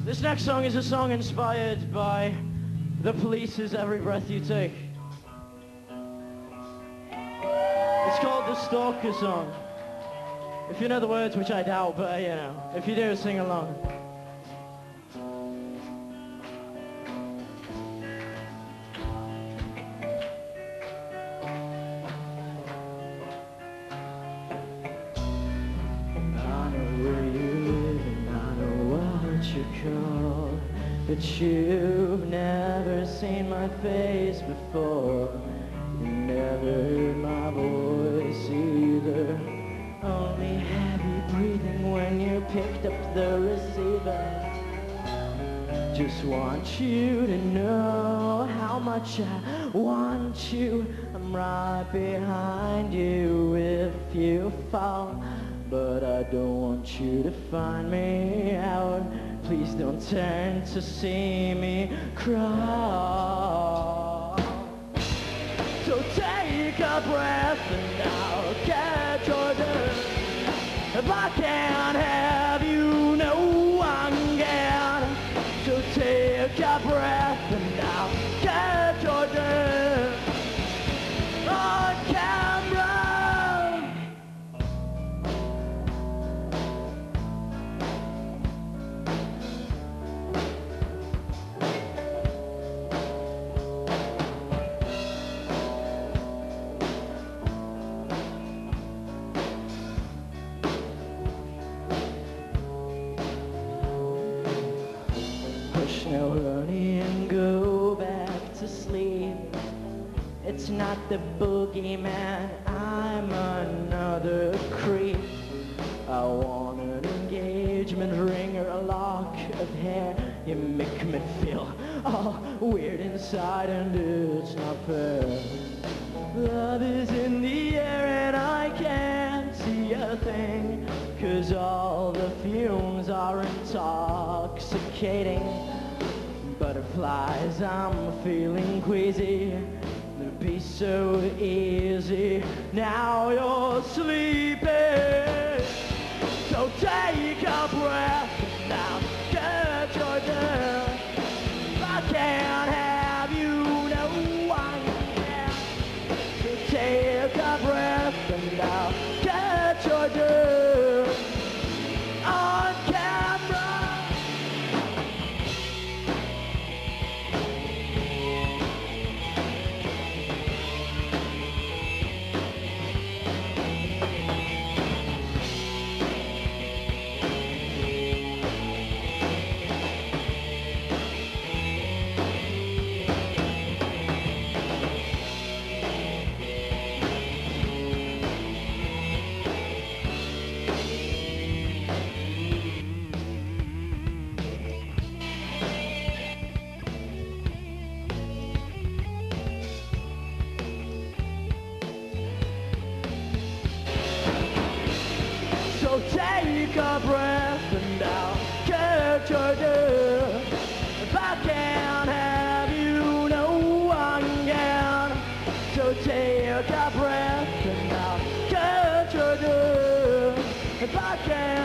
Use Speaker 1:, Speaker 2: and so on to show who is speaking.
Speaker 1: This next song is a song inspired by The Police's Every Breath You Take. It's called the Stalker Song. If you know the words, which I doubt, but you know, if you do, sing along. But you've never seen my face before. You never heard my voice either. Only heavy breathing when you picked up the receiver. Just want you to know how much I want you. I'm right behind you if you fall, but I don't want you to find me out. Please don't turn to see me cry. So take a breath and I'll catch your death. If I can't have you, no one can. So take a breath and I'll catch your death. On camera. Now honey, and go back to sleep. It's not the boogeyman, I'm another creep. I want an engagement ring or a lock of hair. You make me feel all weird inside and it's not fair. Love is in the air and I can't see a thing, 'cause all the fumes are intoxicating. Butterflies, I'm feeling queasy. It'd be so easy. Now you're sleeping. So take a breath and now get your death. If I can't have you, no one can. So take a breath and now get your death. On camera. So take a breath and I'll catch your death. If I can't have you, no one can. So take a breath and I'll catch your death. If I can't